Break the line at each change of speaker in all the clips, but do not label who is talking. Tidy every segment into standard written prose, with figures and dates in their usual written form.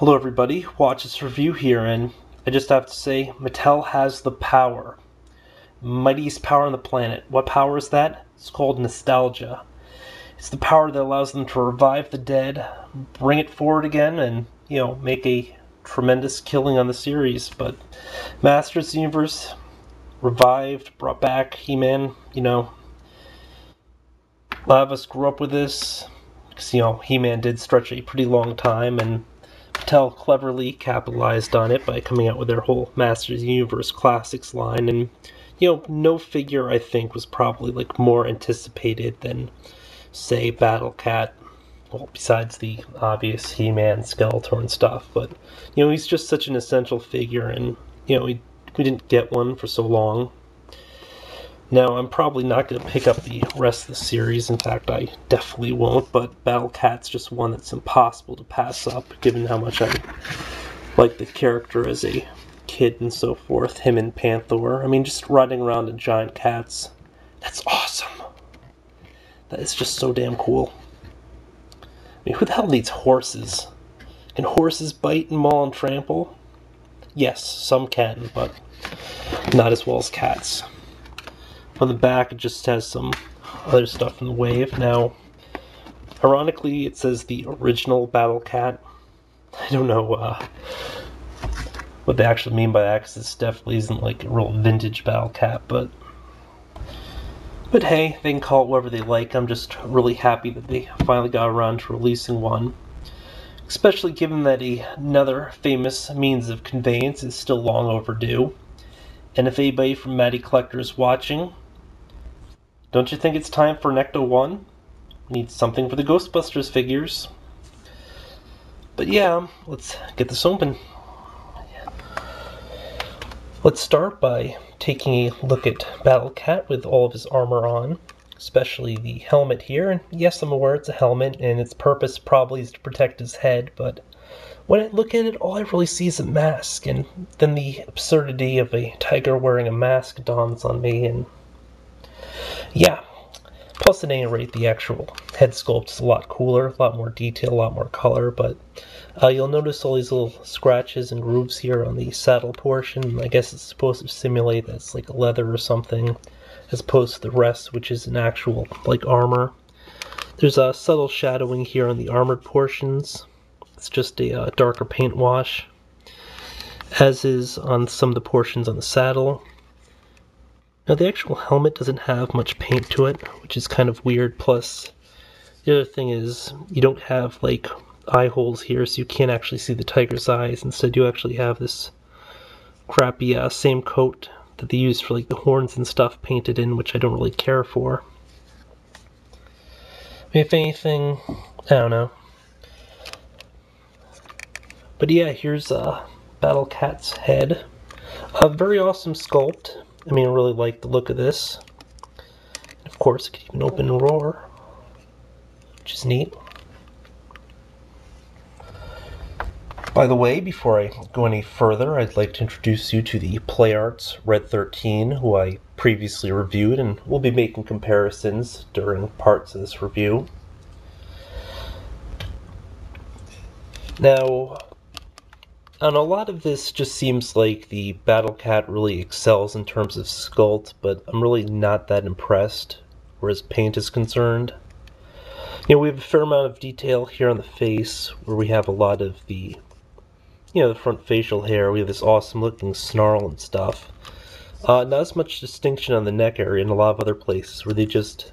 Hello everybody, watch this review here, and I just have to say, Mattel has the power. Mightiest power on the planet. What power is that? It's called nostalgia. It's the power that allows them to revive the dead, bring it forward again, and, make a tremendous killing on the series. But Masters of the Universe revived, brought back He-Man, a lot of us grew up with this, because, He-Man did stretch a pretty long time, and Mattel cleverly capitalized on it by coming out with their whole Masters of the Universe Classics line, and, no figure, I think, was probably, more anticipated than, say, Battle Cat, well, besides the obvious He-Man, Skeletor, and stuff, but, he's just such an essential figure, and, we didn't get one for so long. Now, I'm probably not going to pick up the rest of the series. In fact, I definitely won't, but Battle Cat's just one that's impossible to pass up, given how much I like the character as a kid and so forth. Him and Panther. I mean, just riding around in giant cats. That's awesome. That is just so damn cool. I mean, who the hell needs horses? Can horses bite and maul and trample? Yes, some can, but not as well as cats. On the back, it just has some other stuff in the wave. Now, ironically, it says the original Battle Cat. I don't know what they actually mean by that, because this definitely isn't like a real vintage Battle Cat, but hey, they can call it whatever they like. I'm just really happy that they finally got around to releasing one, especially given that another famous means of conveyance is still long overdue. And if anybody from Matty Collector is watching, don't you think it's time for an Ecto 1? We need something for the Ghostbusters figures. But yeah, let's get this open. Let's start by taking a look at Battle Cat with all of his armor on, especially the helmet here. And yes, I'm aware it's a helmet, and its purpose probably is to protect his head, but when I look at it, all I really see is a mask, and then the absurdity of a tiger wearing a mask dawns on me, and yeah. Plus, at any rate, the actual head sculpt is a lot cooler, a lot more detail, a lot more color, but you'll notice all these little scratches and grooves here on the saddle portion. I guess it's supposed to simulate that it's like a leather or something, as opposed to the rest, which is an actual, armor. There's a subtle shadowing here on the armored portions. It's just a darker paint wash, as is on some of the portions on the saddle. Now, the actual helmet doesn't have much paint to it, which is kind of weird. Plus, the other thing is, you don't have, eye holes here, so you can't actually see the tiger's eyes. Instead, you actually have this crappy same coat that they use for, the horns and stuff painted in, which I don't really care for. I mean, if anything, I don't know. But yeah, here's Battle Cat's head. A very awesome sculpt. I mean, I really like the look of this. And of course, it can even open and roar, which is neat. By the way, before I go any further, I'd like to introduce you to the Play Arts Red 13, who I previously reviewed, and we'll be making comparisons during parts of this review. Now, and a lot of this just seems like the Battle Cat really excels in terms of sculpt, but I'm really not that impressed where his paint is concerned. We have a fair amount of detail here on the face, where we have a lot of the, the front facial hair. We have this awesome looking snarl and stuff. Not as much distinction on the neck area in a lot of other places, where they just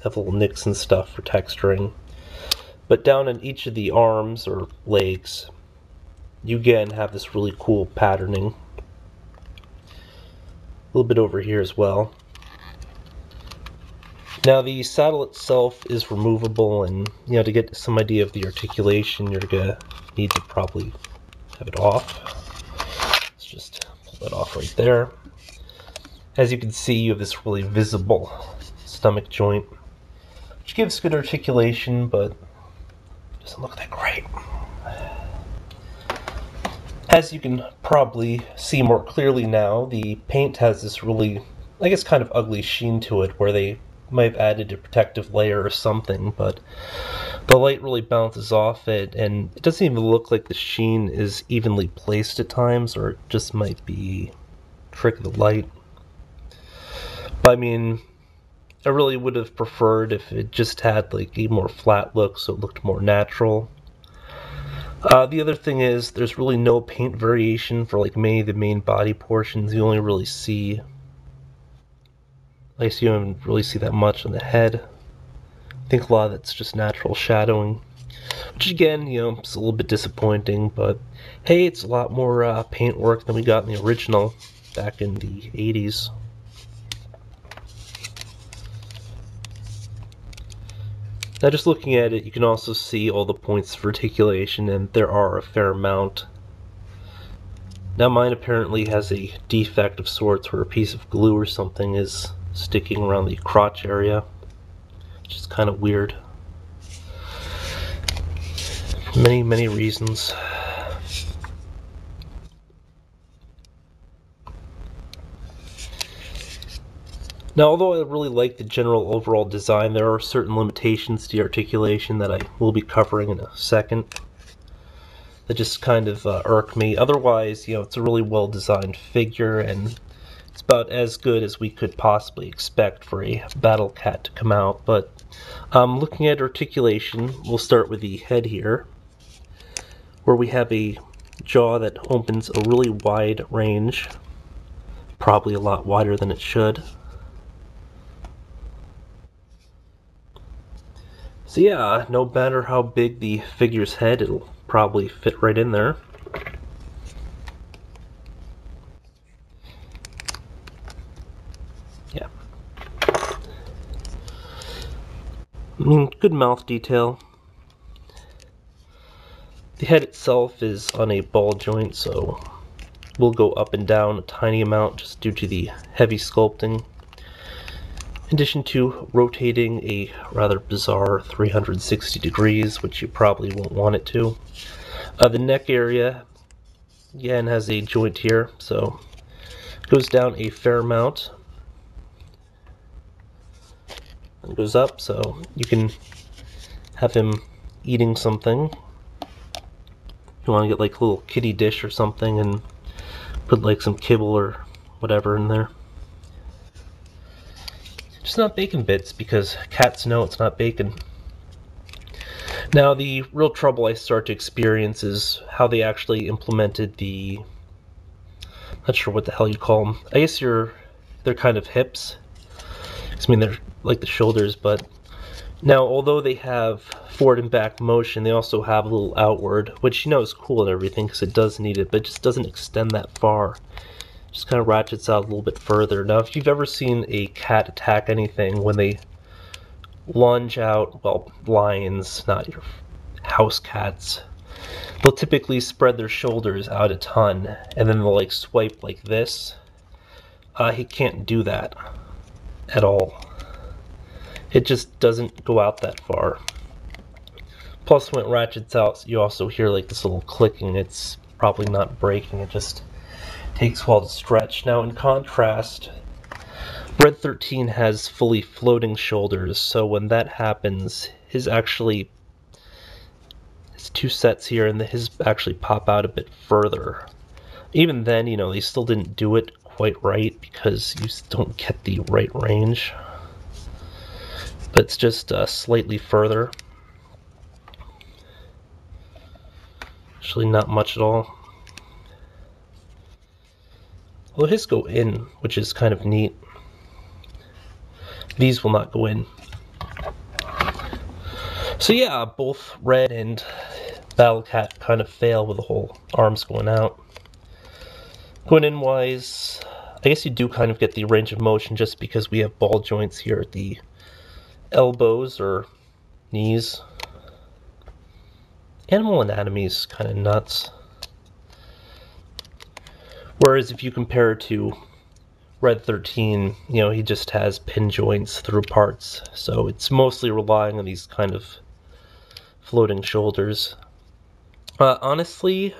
have little nicks and stuff for texturing. But down on each of the arms or legs, you again have this really cool patterning. A little bit over here as well. Now, the saddle itself is removable, and to get some idea of the articulation, you're gonna need to probably have it off. Let's just pull that off right there. As you can see, you have this really visible stomach joint, which gives good articulation, but doesn't look that great. As you can probably see more clearly now, the paint has this really, I guess, kind of ugly sheen to it, where they might have added a protective layer or something, but the light really bounces off it, and it doesn't even look like the sheen is evenly placed at times, or it just might be a trick of the light. But I mean, I really would have preferred if it just had like a more flat look, so it looked more natural. The other thing is there's really no paint variation for like many of the main body portions. You only really see, at least you don't really see that much on the head. I think a lot of that's just natural shadowing, which again, you know, it's a little bit disappointing, but hey, it's a lot more paint work than we got in the original back in the 80s. Now just looking at it, you can also see all the points of articulation, and there are a fair amount. Now mine apparently has a defect of sorts where a piece of glue or something is sticking around the crotch area, which is kind of weird. For many reasons. Now, although I really like the general overall design, there are certain limitations to the articulation that I will be covering in a second that just kind of irk me. Otherwise, you know, it's a really well-designed figure, and it's about as good as we could possibly expect for a battle cat to come out. But looking at articulation, we'll start with the head here, where we have a jaw that opens a really wide range, probably a lot wider than it should. So yeah, no matter how big the figure's head, it'll probably fit right in there. Yeah. I mean, good mouth detail. The head itself is on a ball joint, so we'll go up and down a tiny amount just due to the heavy sculpting. In addition to rotating a rather bizarre 360 degrees, which you probably won't want it to. The neck area, again, has a joint here, so it goes down a fair amount. It goes up, so you can have him eating something. You want to get like a little kitty dish or something and put like some kibble or whatever in there. Just not bacon bits, because cats know it's not bacon. Now the real trouble I start to experience is how they actually implemented the, not sure what the hell you call them. I guess they're kind of hips. I mean, they're like the shoulders, but now although they have forward and back motion, they also have a little outward, which you know is cool and everything because it does need it, but it just doesn't extend that far. Just kind of ratchets out a little bit further. Now, if you've ever seen a cat attack anything, when they lunge out, well, lions, not your house cats, they'll typically spread their shoulders out a ton, and then they'll like swipe like this. He can't do that at all. It just doesn't go out that far. Plus, when it ratchets out, you also hear like this little clicking. It's probably not breaking, it just takes a while to stretch. Now, in contrast, Red 13 has fully floating shoulders, so when that happens, his two sets here, and his actually pop out a bit further. Even then, you know, they still didn't do it quite right because you don't get the right range. But it's just slightly further. Actually, not much at all. Well, his go in, which is kind of neat. These will not go in. So yeah, both Red and Battle Cat kind of fail with the whole arms going out. Going in wise, I guess you do kind of get the range of motion just because we have ball joints here at the elbows or knees. Animal anatomy is kind of nuts. Whereas if you compare it to Red 13, you know, he just has pin joints through parts, so it's mostly relying on these kind of floating shoulders. Honestly,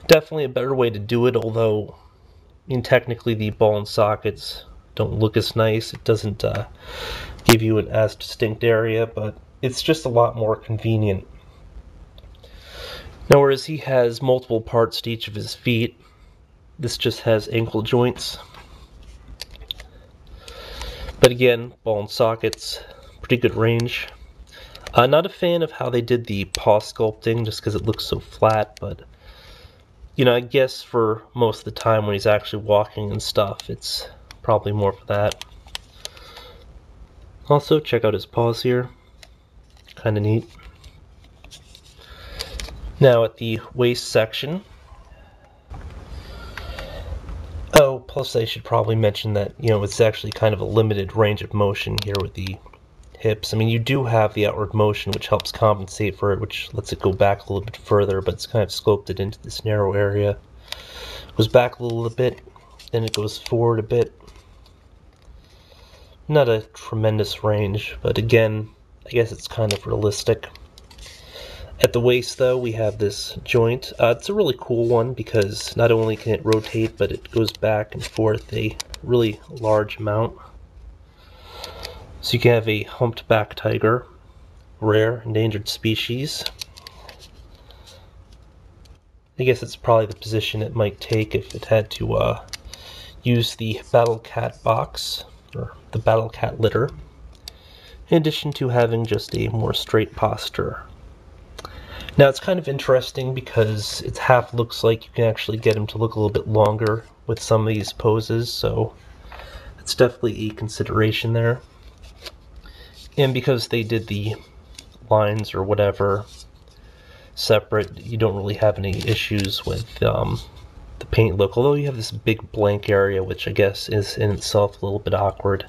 definitely a better way to do it, although, I mean, technically the ball and sockets don't look as nice. It doesn't give you an as distinct area, but it's just a lot more convenient. Now, whereas he has multiple parts to each of his feet, this just has ankle joints. But again, ball and sockets, pretty good range. Not a fan of how they did the paw sculpting, just because it looks so flat, but you know, I guess for most of the time when he's actually walking and stuff, it's probably more for that. Also, check out his paws here. Kind of neat. Now at the waist section. Oh, plus I should probably mention that, you know, it's actually kind of a limited range of motion here with the hips. I mean, you do have the outward motion, which helps compensate for it, which lets it go back a little bit further, but it's kind of sculpted into this narrow area. It goes back a little bit, then it goes forward a bit. Not a tremendous range, but again, I guess it's kind of realistic. At the waist, though, we have this joint. It's a really cool one because not only can it rotate, but it goes back and forth a really large amount. So you can have a humped back tiger, rare, endangered species. I guess it's probably the position it might take if it had to use the battle cat box, or the battle cat litter, in addition to having just a more straight posture. Now it's kind of interesting because it half looks like you can actually get him to look a little bit longer with some of these poses, so it's definitely a consideration there. And because they did the lines or whatever separate, you don't really have any issues with the paint look, although you have this big blank area, which I guess is in itself a little bit awkward.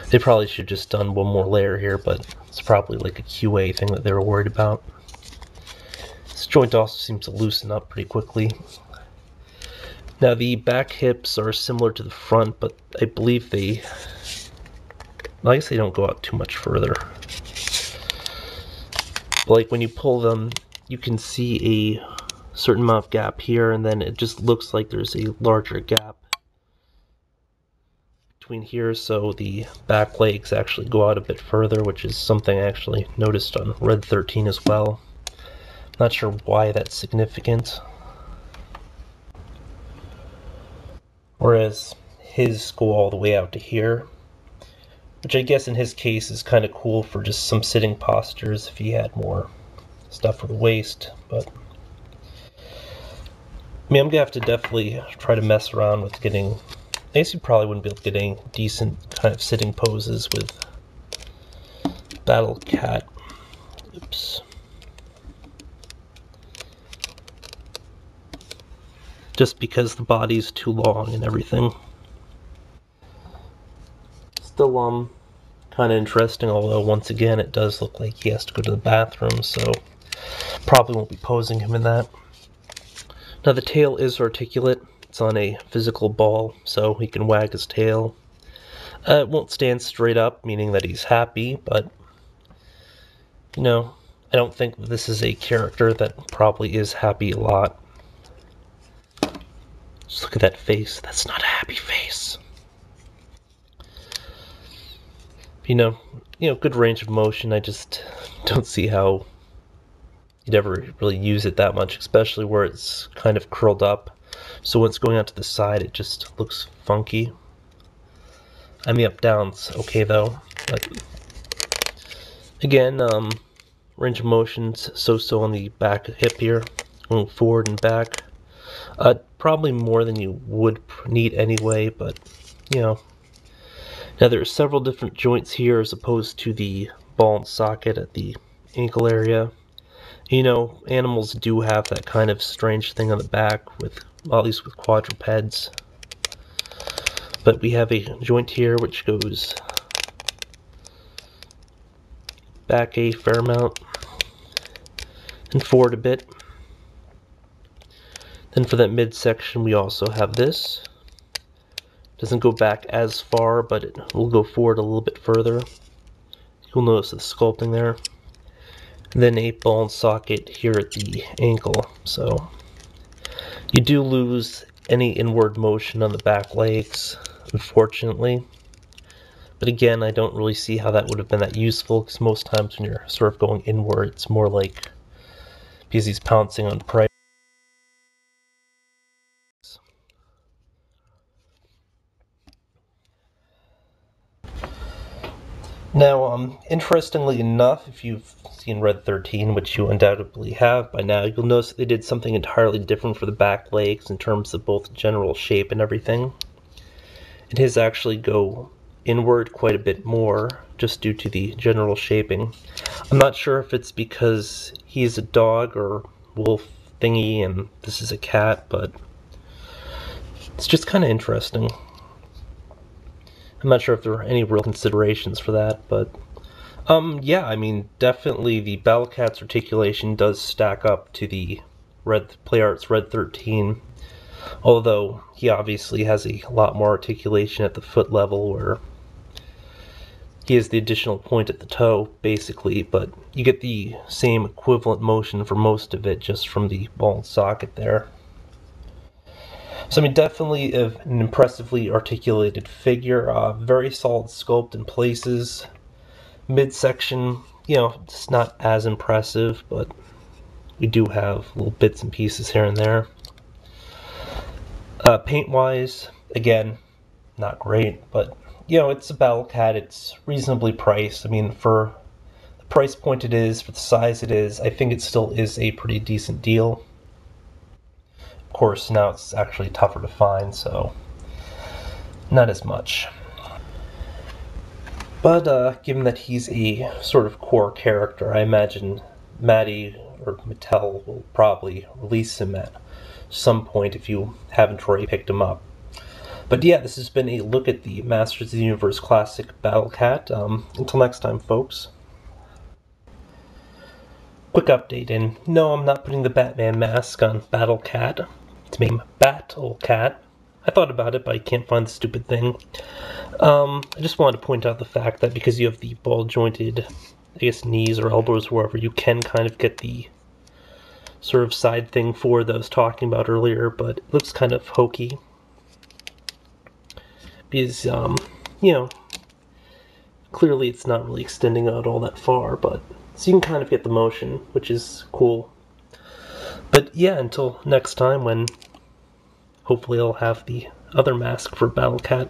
They probably should have just done one more layer here, but it's probably like a QA thing that they were worried about. This joint also seems to loosen up pretty quickly. Now the back hips are similar to the front, but I believe they, well, I guess they don't go out too much further. But like when you pull them, you can see a certain amount of gap here, and then it just looks like there's a larger gap between here, so the back legs actually go out a bit further, which is something I actually noticed on Red 13 as well. Not sure why that's significant. Whereas his go all the way out to here, which I guess in his case is kind of cool for just some sitting postures if he had more stuff for the waist. But I mean, I'm gonna have to definitely try to mess around with getting, I guess you probably wouldn't be able to get any decent kind of sitting poses with Battle Cat. Oops. Just because the body's too long and everything. Still kind of interesting, although once again it does look like he has to go to the bathroom, so probably won't be posing him in that. Now the tail is articulate. It's on a physical ball, so he can wag his tail. It won't stand straight up, meaning that he's happy, but you know, I don't think this is a character that probably is happy a lot. Just look at that face. That's not a happy face. You know, good range of motion. I just don't see how you'd ever really use it that much, especially where it's kind of curled up. So when it's going out to the side, it just looks funky. I mean, up down's okay though. But again, range of motion's so on the back hip here, going forward and back. Probably more than you would need anyway, but you know. Now there are several different joints here as opposed to the ball and socket at the ankle area. You know, animals do have that kind of strange thing on the back, with, well, at least with quadrupeds. But we have a joint here which goes back a fair amount and forward a bit. Then for that midsection we also have this. Doesn't go back as far, but it will go forward a little bit further. You'll notice the sculpting there. And then a ball and socket here at the ankle. So you do lose any inward motion on the back legs. unfortunately. But again, I don't really see how that would have been that useful, because most times when you're sort of going inward, it's more like because he's pouncing on prey. Now, interestingly enough, if you've seen Red 13, which you undoubtedly have by now, you'll notice that they did something entirely different for the back legs in terms of both general shape and everything. And his actually go inward quite a bit more, just due to the general shaping. I'm not sure if it's because he's a dog or wolf thingy and this is a cat, but it's just kind of interesting. I'm not sure if there are any real considerations for that, but yeah, I mean, definitely the Battle Cat's articulation does stack up to the PlayArt's Red 13, although he obviously has a lot more articulation at the foot level, where he has the additional point at the toe, basically, but you get the same equivalent motion for most of it just from the ball and socket there. So I mean, definitely an impressively articulated figure, very solid sculpt in places. Midsection, it's not as impressive, but we do have little bits and pieces here and there. Paint-wise, again, not great, but it's a Battle Cat. It's reasonably priced. I mean, for the price point it is, for the size it is, I think it still is a pretty decent deal. Of course, now it's actually tougher to find, so not as much. But given that he's a sort of core character, I imagine Matty or Mattel will probably release him at some point if you haven't already picked him up. But yeah, this has been a look at the Masters of the Universe Classic Battle Cat. Until next time, folks. Quick update, and no, I'm not putting the Batman mask on Battle Cat. It's named Battle Cat. I thought about it, but I can't find the stupid thing. I just wanted to point out the fact that because you have the ball-jointed, I guess, knees or elbows, wherever, you can kind of get the sort of side thing forward that I was talking about earlier, but it looks kind of hokey. Because, clearly it's not really extending out all that far, but so you can kind of get the motion, which is cool. But yeah, until next time, when hopefully I'll have the other mask for Battle Cat.